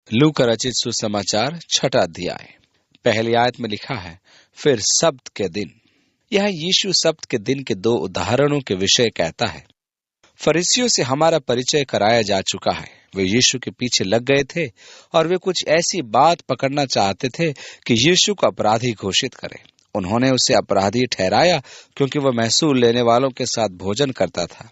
लूका रचित सुसमाचार 6 अध्याय। पहली आयत में लिखा है, फिर सब्त के दिन। यह यीशु सब्त के दिन के 2 उदाहरणों के विषय कहता है। फरीसियों से हमारा परिचय कराया जा चुका है। वे यीशु के पीछे लग गए थे और वे कुछ ऐसी बात पकड़ना चाहते थे कि यीशु को अपराधी घोषित करें। उन्होंने उसे अपराधी ठहराया क्योंकि वह महसूल लेने वालों के साथ भोजन करता था।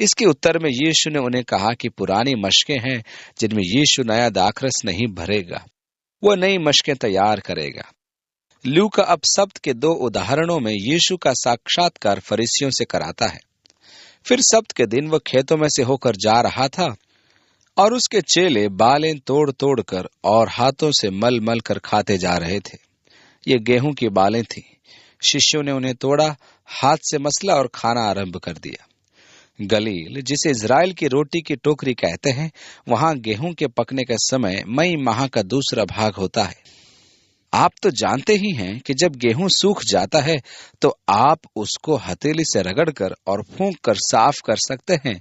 इसके उत्तर में यीशु ने उन्हें कहा कि पुरानी मशकें हैं जिनमें यीशु नया दाखरस नहीं भरेगा, वह नई मशकें तैयार करेगा। लूका अब सब्त के 2 उदाहरणों में यीशु का साक्षात्कार फरीसियों से कराता है। फिर सब्त के दिन वह खेतों में से होकर जा रहा था और उसके चेले बालें तोड़ तोड़ कर और हाथों से मल मल कर खाते जा रहे थे। ये गेहूं की बालें थीं। शिष्यों ने उन्हें तोड़ा, हाथ से मसला और खाना आरंभ कर दिया। गलील, जिसे इजराइल की रोटी की टोकरी कहते हैं, वहां गेहूं के पकने का समय मई माह का दूसरा भाग होता है। आप तो जानते ही हैं कि जब गेहूं सूख जाता है तो आप उसको हथेली से रगड़कर और फूंक कर साफ कर सकते हैं।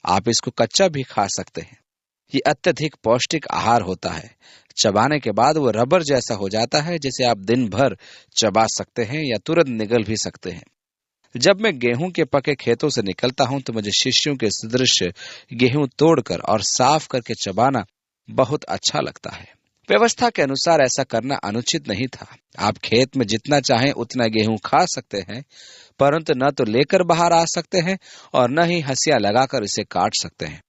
आप इसको कच्चा भी खा सकते हैं। ये अत्यधिक पौष्टिक आहार होता है। चबाने के बाद वो रबर जैसा हो जाता है, जिसे आप दिन भर चबा सकते हैं या तुरंत निगल भी सकते हैं। जब मैं गेहूं के पके खेतों से निकलता हूं तो मुझे शिष्यों के सदृश गेहूं तोड़कर और साफ करके चबाना बहुत अच्छा लगता है। व्यवस्था के अनुसार ऐसा करना अनुचित नहीं था। आप खेत में जितना चाहें उतना गेहूं खा सकते हैं, परंतु न तो लेकर बाहर आ सकते हैं और न ही हंसिया लगाकर इसे काट सकते हैं।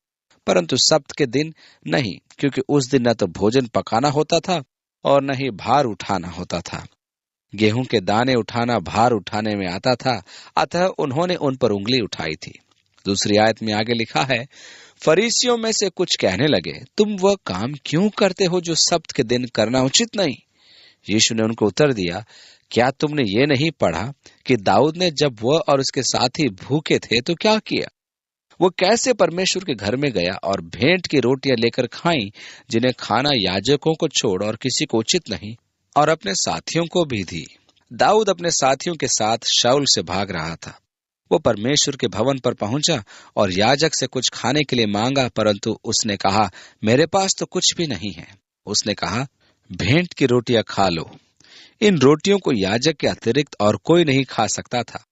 परंतु सब्त के दिन नहीं, क्योंकि उस दिन न तो भोजन पकाना होता था और न ही भार उठाना होता था। गेहूं के दाने उठाना भार उठाने में आता था, अतः उन्होंने उन पर उंगली उठाई थी। दूसरी आयत में आगे लिखा है, फरीसियों में से कुछ कहने लगे, तुम वह काम क्यों करते हो जो सब्त के दिन करना उचित नहीं? यीशु ने उनको उत्तर दिया, क्या तुमने ये नहीं पढ़ा कि दाऊद ने जब वह और उसके साथी भूखे थे तो क्या किया? वो कैसे परमेश्वर के घर में गया और भेंट की रोटियां लेकर खाई, जिन्हें खाना याजकों को छोड़ और किसी को उचित नहीं, और अपने साथियों को भी दी। दाऊद अपने साथियों के साथ शाऊल से भाग रहा था। वो परमेश्वर के भवन पर पहुंचा और याजक से कुछ खाने के लिए मांगा, परंतु उसने कहा, मेरे पास तो कुछ भी नहीं है। उसने कहा, भेंट की रोटियां खा लो। इन रोटियों को याजक के अतिरिक्त और कोई नहीं खा सकता था।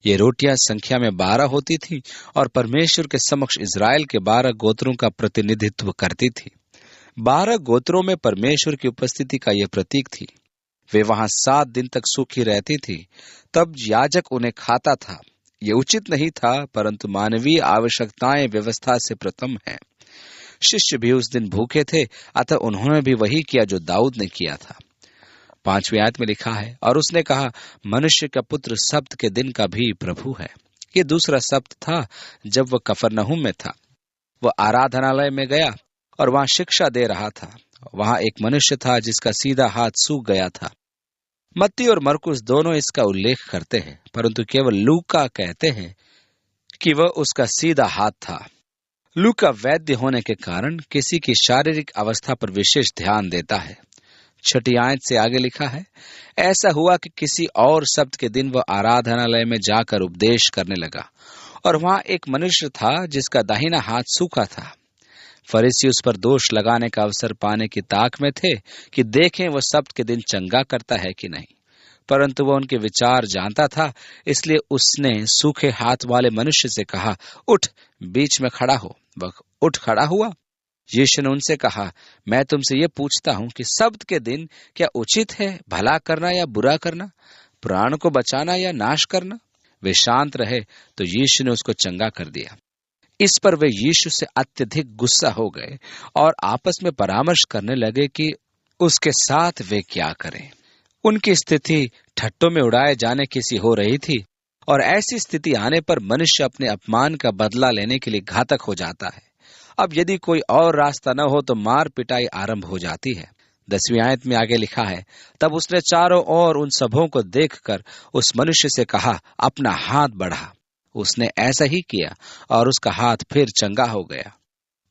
ये रोटियां संख्या में 12 होती थी और परमेश्वर के समक्ष इजराइल के 12 गोत्रों का प्रतिनिधित्व करती थी। 12 गोत्रों में परमेश्वर की उपस्थिति का यह प्रतीक थी। वे वहां 7 दिन तक सूखी रहती थी, तब याजक उन्हें खाता था। ये उचित नहीं था, परंतु मानवीय आवश्यकताएं व्यवस्था से प्रथम है। शिष्य भी उस दिन भूखे थे, अतः उन्होंने भी वही किया जो दाऊद ने किया था। 5वीं आयत में लिखा है, और उसने कहा, मनुष्य का पुत्र सब्त के दिन का भी प्रभु है। ये दूसरा सब्त था जब वह कफरनहूम में था। वह आराधनालय में गया और वहां शिक्षा दे रहा था। वहां एक मनुष्य था जिसका सीधा हाथ सूख गया था। मत्ती और मरकुस दोनों इसका उल्लेख करते हैं, परंतु केवल लूका कहते हैं कि वह उसका सीधा हाथ था। लूका वैद्य होने के कारण किसी की शारीरिक अवस्था पर विशेष ध्यान देता है। 6ठी आयत से आगे लिखा है, ऐसा हुआ कि किसी और सब्त के दिन वह आराधनालय में जाकर उपदेश करने लगा, और वहां एक मनुष्य था जिसका दाहिना हाथ सूखा था। फरीसी उस पर दोष लगाने का अवसर पाने की ताक में थे कि देखें वह सब्त के दिन चंगा करता है कि नहीं, परंतु वह उनके विचार जानता था, इसलिए उसने सूखे हाथ वाले मनुष्य से कहा, उठ, बीच में खड़ा हो। वह उठ खड़ा हुआ। यीशु ने उनसे कहा, मैं तुमसे ये पूछता हूं कि सब्त के दिन क्या उचित है भला करना या बुरा करना, प्राण को बचाना या नाश करना? वे शांत रहे तो यीशु ने उसको चंगा कर दिया। इस पर वे यीशु से अत्यधिक गुस्सा हो गए और आपस में परामर्श करने लगे कि उसके साथ वे क्या करें। उनकी स्थिति ठट्टों में उड़ाए जाने की सी हो रही थी, और ऐसी स्थिति आने पर मनुष्य अपने अपमान का बदला लेने के लिए घातक हो जाता है। अब यदि कोई और रास्ता न हो तो मार पिटाई आरंभ हो जाती है। 10वीं आयत में आगे लिखा है, तब उसने चारों ओर उन सबों को देखकर उस मनुष्य से कहा, अपना हाथ बढ़ा। उसने ऐसा ही किया और उसका हाथ फिर चंगा हो गया।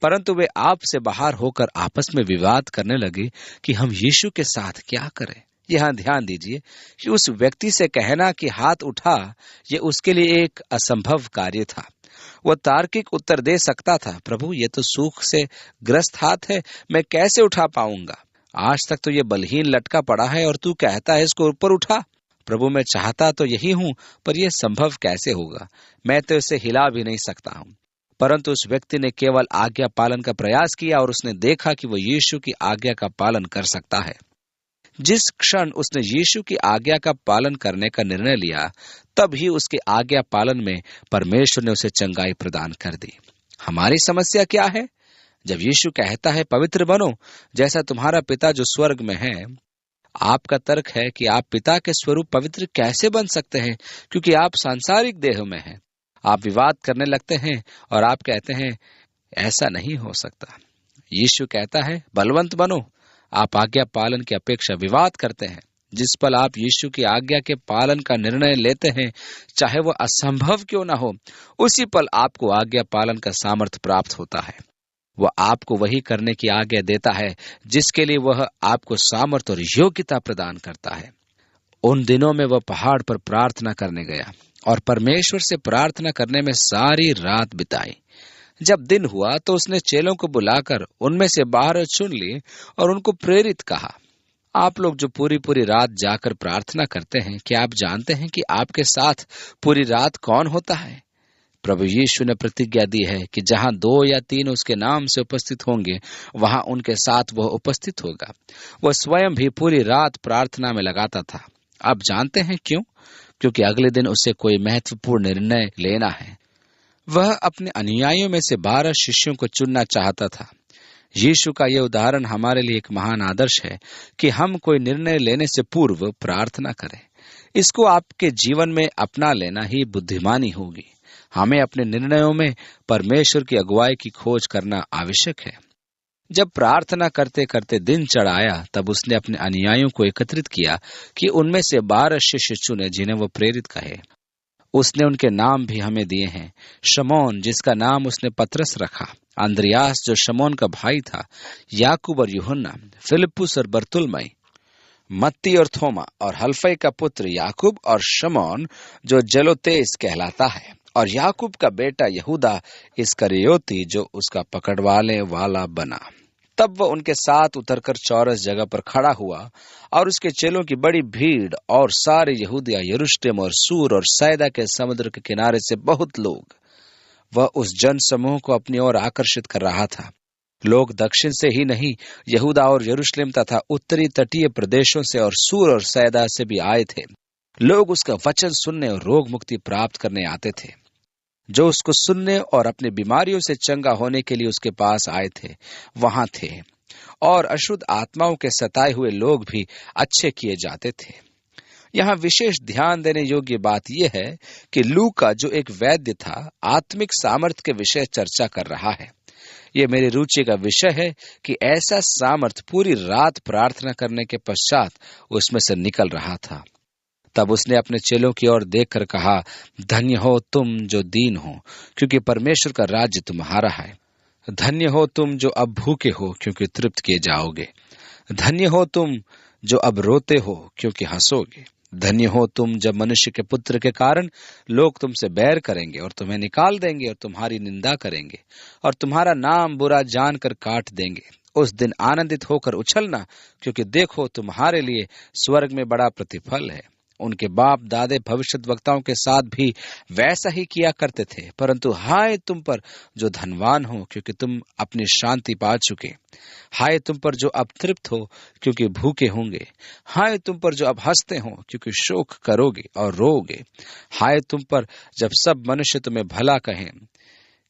परंतु वे आप से बाहर होकर आपस में विवाद करने लगे कि हम यीशु के साथ क्या करें। यहाँ ध्यान दीजिए कि उस व्यक्ति से कहना कि हाथ उठा, ये उसके लिए एक असंभव कार्य था। वो तार्किक उत्तर दे सकता था, प्रभु ये तो सूख से ग्रस्त हाथ है, मैं कैसे उठा पाऊंगा? आज तक तो ये बलहीन लटका पड़ा है और तू कहता है इसको ऊपर उठा। प्रभु मैं चाहता तो यही हूं, पर यह संभव कैसे होगा? मैं तो इसे हिला भी नहीं सकता हूं। परंतु उस व्यक्ति ने केवल आज्ञा पालन का प्रयास किया और उसने देखा कि वो यीशु की आज्ञा का पालन कर सकता है। जिस क्षण उसने यीशु की आज्ञा का पालन करने का निर्णय लिया, तब ही उसके आज्ञा पालन में परमेश्वर ने उसे चंगाई प्रदान कर दी। हमारी समस्या क्या है? जब यीशु कहता है पवित्र बनो जैसा तुम्हारा पिता जो स्वर्ग में है, आपका तर्क है कि आप पिता के स्वरूप पवित्र कैसे बन सकते हैं, क्योंकि आप सांसारिक देह में हैं। आप विवाद करने लगते हैं और आप कहते हैं ऐसा नहीं हो सकता। यीशु कहता है बलवंत बनो। आप आज्ञा पालन की अपेक्षा विवाद करते हैं। जिस पल आप यीशु की आज्ञा के पालन का निर्णय लेते हैं, चाहे वह असंभव क्यों न हो, उसी पल आपको आज्ञा पालन का सामर्थ्य प्राप्त होता है। वह आपको वही करने की आज्ञा देता है जिसके लिए वह आपको सामर्थ्य और योग्यता प्रदान करता है। उन दिनों में वह पहाड़ पर प्रार्थना करने गया और परमेश्वर से प्रार्थना करने में सारी रात बिताई। जब दिन हुआ तो उसने चेलों को बुलाकर उनमें से 12 चुन लिए और उनको प्रेरित कहा, आप लोग जो पूरी पूरी रात जाकर प्रार्थना करते हैं, क्या आप जानते हैं कि आपके साथ पूरी रात कौन होता है? प्रभु यीशु ने प्रतिज्ञा दी है कि जहां 2 या 3 उसके नाम से उपस्थित होंगे, वहां उनके साथ वह उपस्थित होगा। वह स्वयं भी पूरी रात प्रार्थना में लगाता था। आप जानते हैं क्यों? क्योंकि अगले दिन उसे कोई महत्वपूर्ण निर्णय लेना है। वह अपने अनुयायियों में से 12 शिष्यों को चुनना चाहता था। यीशु का यह उदाहरण हमारे लिए एक महान आदर्श है कि हम कोई निर्णय लेने से पूर्व प्रार्थना करें। इसको आपके जीवन में अपना लेना ही बुद्धिमानी होगी। हमें अपने निर्णयों में परमेश्वर की अगुवाई की खोज करना आवश्यक है। जब प्रार्थना करते करते दिन चढ़ आया, तब उसने अपने अनुयायियों को एकत्रित किया कि उनमें से 12 शिष्य चुने जिन्हें वो प्रेरित कहे। उसने उनके नाम भी हमें दिए हैं। शमौन, जिसका नाम उसने पतरस रखा, अंद्रियास जो शमौन का भाई था, याकूब और यूहन्ना, फिलिप्पुस और बरतुल्मै, मत्ती और थोमा, और हल्फई का पुत्र याकूब, और शमौन जो जलोतेस कहलाता है, और याकूब का बेटा यहूदा इस्करियोती जो उसका पकड़वाने वाला बना। तब वह उनके साथ उतरकर चौरस जगह पर खड़ा हुआ और उसके चेलों की बड़ी भीड़ और सारे यहूदिया, यरूशलेम और सूर और सैदा के समुद्र के किनारे से बहुत लोग। वह उस जन समूह को अपनी ओर आकर्षित कर रहा था। लोग दक्षिण से ही नहीं, यहूदा और यरूशलेम तथा उत्तरी तटीय प्रदेशों से और सूर और सैदा से भी आए थे। लोग उसका वचन सुनने और रोग मुक्ति प्राप्त करने आते थे। जो उसको सुनने और अपनी बीमारियों से चंगा होने के लिए उसके पास आए थे, वहां थे, और अशुद्ध आत्माओं के सताए हुए लोग भी अच्छे किए जाते थे। यहाँ विशेष ध्यान देने योग्य बात यह है कि लूका, जो एक वैद्य था, आत्मिक सामर्थ्य के विषय चर्चा कर रहा है। यह मेरी रुचि का विषय है कि ऐसा सामर्थ्य पूरी रात प्रार्थना करने के पश्चात उसमें से निकल रहा था। तब उसने अपने चेलों की ओर देखकर कहा, धन्य हो तुम जो दीन हो, क्योंकि परमेश्वर का राज्य तुम्हारा है। धन्य हो तुम जो अब भूखे हो, क्योंकि तृप्त किए जाओगे। धन्य हो तुम जो अब रोते हो, क्योंकि हंसोगे। धन्य हो तुम जब मनुष्य के पुत्र के कारण लोग तुमसे बैर करेंगे और तुम्हें निकाल देंगे और तुम्हारी निंदा करेंगे और तुम्हारा नाम बुरा जानकर काट देंगे। उस दिन आनंदित होकर उछलना, क्योंकि देखो तुम्हारे लिए स्वर्ग में बड़ा प्रतिफल है। उनके बाप दादे भविष्यद्वक्ताओं के साथ भी वैसा ही किया करते थे। परंतु हाय तुम पर जो धनवान हो, क्योंकि तुम अपनी शांति पा चुके। हाय तुम पर जो अब तृप्त हो, क्योंकि भूखे होंगे। हाय तुम पर जो अब हंसते हो, क्योंकि शोक करोगे और रोओगे। हाय तुम पर जब सब मनुष्य तुम्हें भला कहें,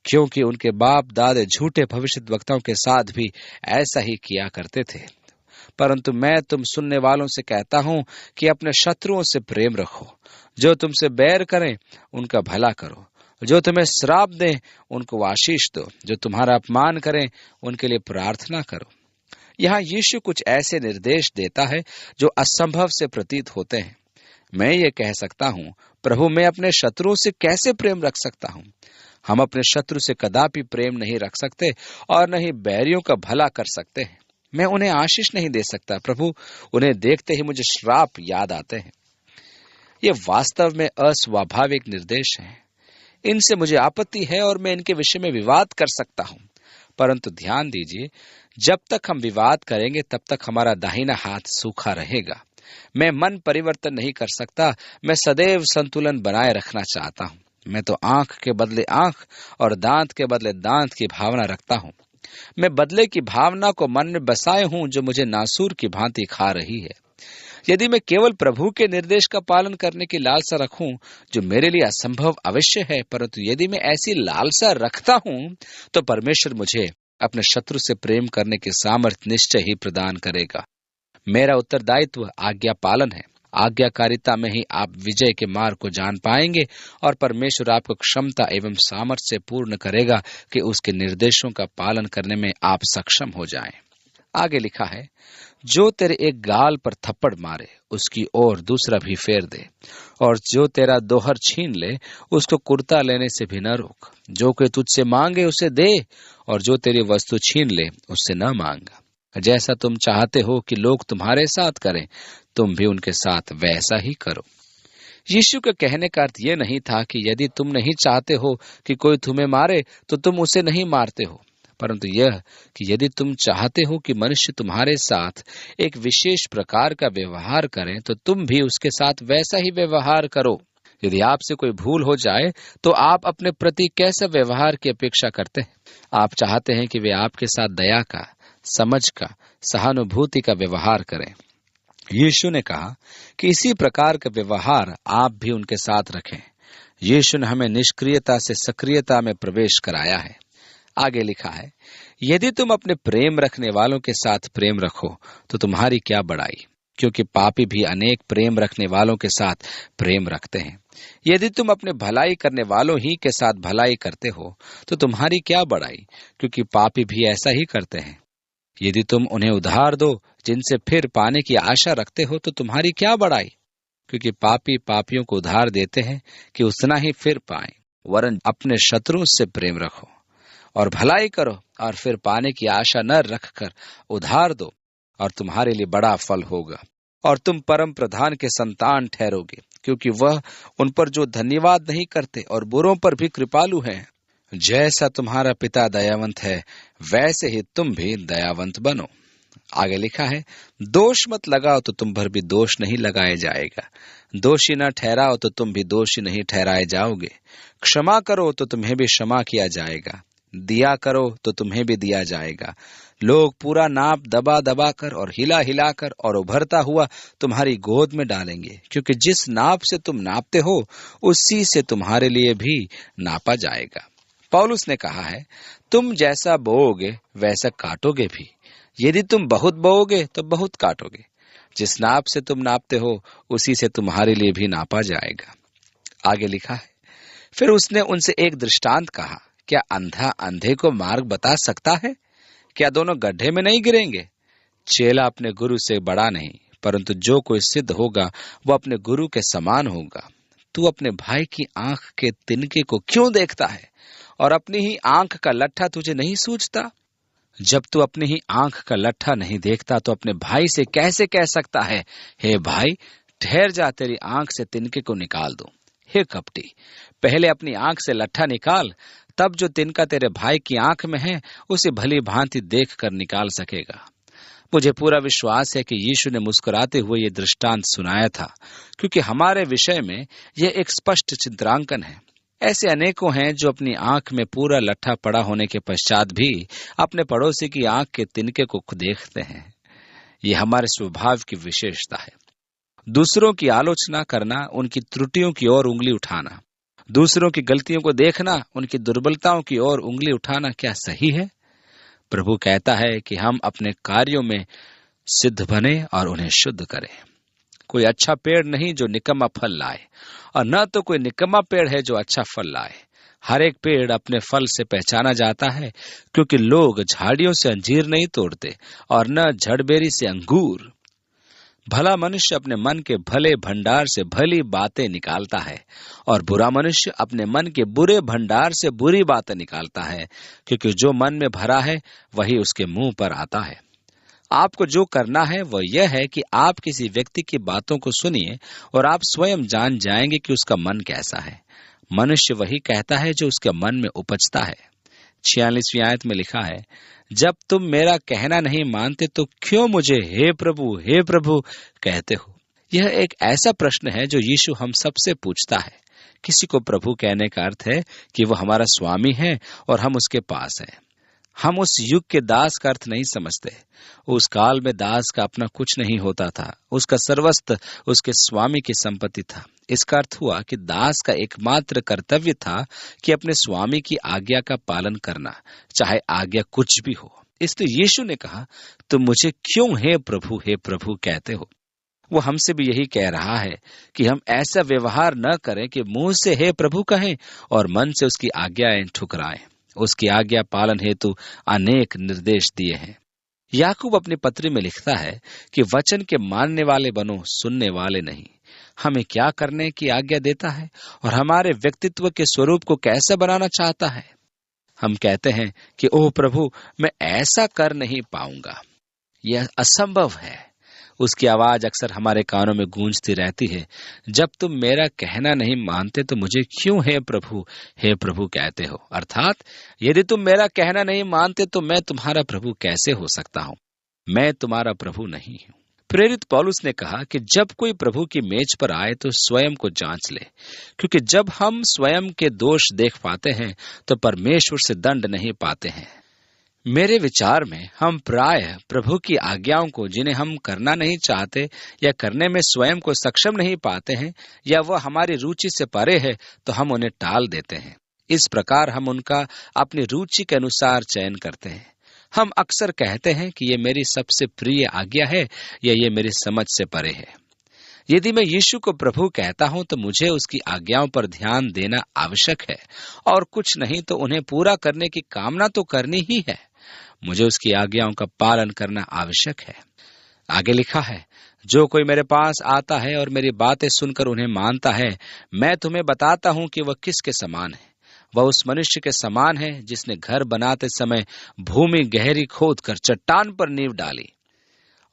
क्योंकि उनके बाप दादे झूठे भविष्यद्वक्ताओं के साथ भी ऐसा ही किया करते थे। परंतु मैं तुम सुनने वालों से कहता हूं कि अपने शत्रुओं से प्रेम रखो। जो तुमसे बैर करें उनका भला करो। जो तुम्हें श्राप दें उनको आशीष दो। जो तुम्हारा अपमान करें उनके लिए प्रार्थना करो। यहाँ यीशु कुछ ऐसे निर्देश देता है जो असंभव से प्रतीत होते हैं। मैं ये कह सकता हूँ, प्रभु मैं अपने शत्रुओं से कैसे प्रेम रख सकता हूँ? हम अपने शत्रु से कदापि प्रेम नहीं रख सकते और न ही बैरियों का भला कर सकते हैं। मैं उन्हें आशीष नहीं दे सकता प्रभु, उन्हें देखते ही मुझे श्राप याद आते हैं। ये वास्तव में अस्वाभाविक निर्देश है। इनसे मुझे आपत्ति है और मैं इनके विषय में विवाद कर सकता हूं। परंतु ध्यान दीजिए, जब तक हम विवाद करेंगे तब तक हमारा दाहिना हाथ सूखा रहेगा। मैं मन परिवर्तन नहीं कर सकता। मैं सदैव संतुलन बनाए रखना चाहता हूं। मैं तो आंख के बदले आंख और दांत के बदले दांत की भावना रखता हूं। मैं बदले की भावना को मन में बसाए हूं जो मुझे नासूर की भांति खा रही है। यदि मैं केवल प्रभु के निर्देश का पालन करने की लालसा रखूं, जो मेरे लिए असंभव अवश्य है, परंतु यदि मैं ऐसी लालसा रखता हूं तो परमेश्वर मुझे अपने शत्रु से प्रेम करने की सामर्थ्य निश्चय ही प्रदान करेगा। मेरा उत्तरदायित्व आज्ञा पालन है। आज्ञाकारिता में ही आप विजय के मार्ग को जान पाएंगे और परमेश्वर आपको क्षमता एवं सामर्थ्य से पूर्ण करेगा कि उसके निर्देशों का पालन करने में आप सक्षम हो जाएं। आगे लिखा है, जो तेरे एक गाल पर थप्पड़ मारे उसकी ओर दूसरा भी फेर दे, और जो तेरा दोहर छीन ले उसको कुर्ता लेने से भी न रोक। जो कोई तुझसे मांगे उसे दे, और जो तेरी वस्तु छीन ले उससे न मांगा। जैसा तुम चाहते हो कि लोग तुम्हारे साथ करें, तुम भी उनके साथ वैसा ही करो। यीशु के कहने का अर्थ यह नहीं था कि यदि तुम नहीं चाहते हो कि कोई तुम्हें मारे तो तुम उसे नहीं मारते हो, परंतु यह कि यदि तुम चाहते हो कि मनुष्य तुम्हारे साथ एक विशेष प्रकार का व्यवहार करें तो तुम भी उसके साथ वैसा ही व्यवहार करो। यदि आपसे कोई भूल हो जाए तो आप अपने प्रति कैसा व्यवहार की अपेक्षा करते हैं? आप चाहते हैं कि वे आपके साथ दया का, समझ का, सहानुभूति का व्यवहार करें। यीशु ने कहा कि इसी प्रकार का व्यवहार आप भी उनके साथ रखें। यीशु ने हमें निष्क्रियता से सक्रियता में प्रवेश कराया है। आगे लिखा है, यदि तुम अपने प्रेम रखने वालों के साथ प्रेम रखो तो तुम्हारी क्या बड़ाई, क्योंकि पापी भी अनेक प्रेम रखने वालों के साथ प्रेम रखते हैं। यदि तुम अपने भलाई करने वालों ही के साथ भलाई करते हो तो तुम्हारी क्या बड़ाई, क्योंकि पापी भी ऐसा ही करते हैं। यदि तुम उन्हें उधार दो जिनसे फिर पाने की आशा रखते हो तो तुम्हारी क्या बड़ाई, क्योंकि पापी पापियों को उधार देते हैं कि उतना ही फिर पाएं। वरन अपने शत्रुओं से प्रेम रखो और भलाई करो, और फिर पाने की आशा न रखकर उधार दो, और तुम्हारे लिए बड़ा फल होगा, और तुम परम प्रधान के संतान ठहरोगे, क्योंकि वह उन पर जो धन्यवाद नहीं करते और बुरों पर भी कृपालु हैं। जैसा तुम्हारा पिता दयावंत है वैसे ही तुम भी दयावंत बनो। आगे लिखा है, दोष मत लगाओ तो तुम पर भी दोष नहीं लगाया जाएगा। दोषी न ठहराओ तो तुम भी दोषी नहीं ठहराए जाओगे। क्षमा करो तो तुम्हें भी क्षमा किया जाएगा। दिया करो तो तुम्हें भी दिया जाएगा। लोग पूरा नाप दबा दबा कर और हिला हिला कर और उभरता हुआ तुम्हारी गोद में डालेंगे, क्योंकि जिस नाप से तुम नापते हो उसी से तुम्हारे लिए भी नापा जाएगा। पौलुस ने कहा है, तुम जैसा बोओगे वैसा काटोगे भी। यदि तुम बहुत बोओगे तो बहुत काटोगे। जिस नाप से तुम नापते हो उसी से तुम्हारे लिए भी नापा जाएगा। आगे लिखा है, फिर उसने उनसे एक दृष्टांत कहा, क्या अंधा अंधे को मार्ग बता सकता है? क्या दोनों गड्ढे में नहीं गिरेंगे? चेला अपने गुरु से बड़ा नहीं, परंतु जो कोई सिद्ध होगा वो अपने गुरु के समान होगा। तू अपने भाई की आंख के तिनके को क्यों देखता है और अपनी ही आंख का लट्ठा तुझे नहीं सूझता? जब तू अपनी ही आंख का लट्ठा नहीं देखता तो अपने भाई से कैसे कह सकता है, हे भाई ठहर जा, तेरी आंख से तिनके को निकाल दो। हे कपटी, पहले अपनी आंख से लट्ठा निकाल, तब जो तिनका तेरे भाई की आंख में है उसे भली भांति देख कर निकाल सकेगा। मुझे पूरा विश्वास है कि यीशु ने मुस्कुराते हुए ये दृष्टांत सुनाया था, क्योंकि हमारे विषय में यह एक स्पष्ट चित्रांकन है। ऐसे अनेकों हैं जो अपनी आंख में पूरा लट्ठा पड़ा होने के पश्चात भी अपने पड़ोसी की आंख के तिनके को देखते हैं। ये हमारे स्वभाव की विशेषता है। दूसरों की आलोचना करना, उनकी त्रुटियों की ओर उंगली उठाना, दूसरों की गलतियों को देखना, उनकी दुर्बलताओं की ओर उंगली उठाना क्या सही है? प्रभु कहता है कि हम अपने कार्यों में सिद्ध बने और उन्हें शुद्ध करें। कोई अच्छा पेड़ नहीं जो निकम्मा फल लाए, और न तो कोई निकम्मा पेड़ है जो अच्छा फल लाए। हर एक पेड़ अपने फल से पहचाना जाता है, क्योंकि लोग झाड़ियों से अंजीर नहीं तोड़ते और न झड़बेरी से अंगूर। भला मनुष्य अपने मन के भले भंडार से भली बातें निकालता है, और बुरा मनुष्य अपने मन के बुरे भंडार से बुरी बातें निकालता है, क्योंकि जो मन में भरा है वही उसके मुंह पर आता है। आपको जो करना है वह यह है कि आप किसी व्यक्ति की बातों को सुनिए और आप स्वयं जान जाएंगे कि उसका मन कैसा है। मनुष्य वही कहता है जो उसके मन में उपजता है। 46वीं आयत में लिखा है, जब तुम मेरा कहना नहीं मानते तो क्यों मुझे हे प्रभु कहते हो। यह एक ऐसा प्रश्न है जो यीशु हम सबसे पूछता है। किसी को प्रभु कहने का अर्थ है कि वो हमारा स्वामी है और हम उसके पास हैं। हम उस युग के दास का अर्थ नहीं समझते। उस काल में दास का अपना कुछ नहीं होता था, उसका सर्वस्व उसके स्वामी की संपत्ति था। इसका अर्थ हुआ कि दास का एकमात्र कर्तव्य था कि अपने स्वामी की आज्ञा का पालन करना, चाहे आज्ञा कुछ भी हो। इसलिए यीशु ने कहा, तुम मुझे क्यों हे प्रभु कहते हो। वो हमसे भी यही कह रहा है कि हम ऐसा व्यवहार न करें कि मुंह से हे प्रभु कहें और मन से उसकी आज्ञाएं ठुकराएं। उसकी आज्ञा पालन हेतु अनेक निर्देश दिए हैं। याकूब अपनी पत्री में लिखता है कि वचन के मानने वाले बनो, सुनने वाले नहीं। हमें क्या करने की आज्ञा देता है और हमारे व्यक्तित्व के स्वरूप को कैसा बनाना चाहता है। हम कहते हैं कि ओह प्रभु, मैं ऐसा कर नहीं पाऊंगा, यह असंभव है। उसकी आवाज अक्सर हमारे कानों में गूंजती रहती है, जब तुम मेरा कहना नहीं मानते तो मुझे क्यों हे प्रभु कहते हो। अर्थात यदि तुम मेरा कहना नहीं मानते तो मैं तुम्हारा प्रभु कैसे हो सकता हूं। मैं तुम्हारा प्रभु नहीं हूं। प्रेरित पौलुस ने कहा कि जब कोई प्रभु की मेज पर आए तो स्वयं को जांच ले, क्योंकि जब हम स्वयं के दोष देख पाते हैं तो परमेश्वर से दंड नहीं पाते हैं। मेरे विचार में हम प्रायः प्रभु की आज्ञाओं को, जिन्हें हम करना नहीं चाहते या करने में स्वयं को सक्षम नहीं पाते हैं या वह हमारी रुचि से परे है, तो हम उन्हें टाल देते हैं। इस प्रकार हम उनका अपनी रुचि के अनुसार चयन करते हैं। हम अक्सर कहते हैं कि ये मेरी सबसे प्रिय आज्ञा है या ये मेरी समझ से परे है। यदि मैं यीशु को प्रभु कहता हूं तो मुझे उसकी आज्ञाओं पर ध्यान देना आवश्यक है और कुछ नहीं तो उन्हें पूरा करने की कामना तो करनी ही है। मुझे उसकी आज्ञाओं का पालन करना आवश्यक है। आगे लिखा है, जो कोई मेरे पास आता है और मेरी बातें सुनकर उन्हें मानता है, मैं तुम्हें बताता हूं कि वह किसके समान है। वह उस मनुष्य के समान है जिसने घर बनाते समय भूमि गहरी खोदकर चट्टान पर नींव डाली,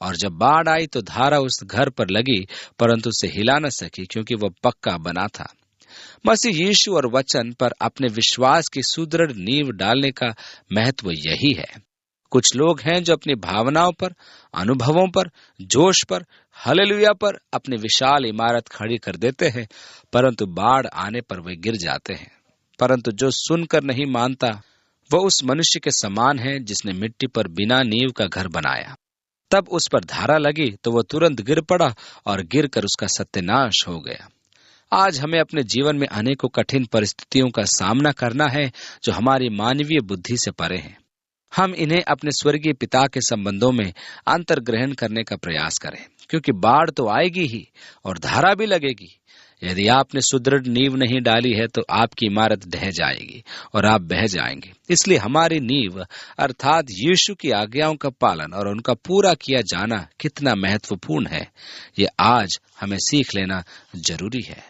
और जब बाढ़ आई तो धारा उस घर पर लगी, परंतु उसे हिला न सकी, क्योंकि वह पक्का बना था। मसीह यीशु और वचन पर अपने विश्वास की सुदृढ़ नींव डालने का महत्व यही है। कुछ लोग हैं जो अपनी भावनाओं पर, अनुभवों पर, जोश पर, हालेलुया पर अपनी विशाल इमारत खड़ी कर देते हैं, परंतु बाढ़ आने पर वे गिर जाते हैं। परंतु जो सुनकर नहीं मानता, वह उस मनुष्य के समान है जिसने मिट्टी पर बिना नींव का घर बनाया। तब उस पर धारा लगी तो वह तुरंत गिर पड़ा और गिरकर उसका सत्यानाश हो गया। आज हमें अपने जीवन में अनेकों कठिन परिस्थितियों का सामना करना है जो हमारी मानवीय बुद्धि से परे हैं। हम इन्हें अपने स्वर्गीय पिता के संबंधों में अंतर्ग्रहण करने का प्रयास करें, क्योंकि बाढ़ तो आएगी ही और धारा भी लगेगी। यदि आपने सुदृढ़ नींव नहीं डाली है तो आपकी इमारत ढह जाएगी और आप बह जाएंगे। इसलिए हमारी नींव अर्थात यीशु की आज्ञाओं का पालन और उनका पूरा किया जाना कितना महत्वपूर्ण है, ये आज हमें सीख लेना जरूरी है।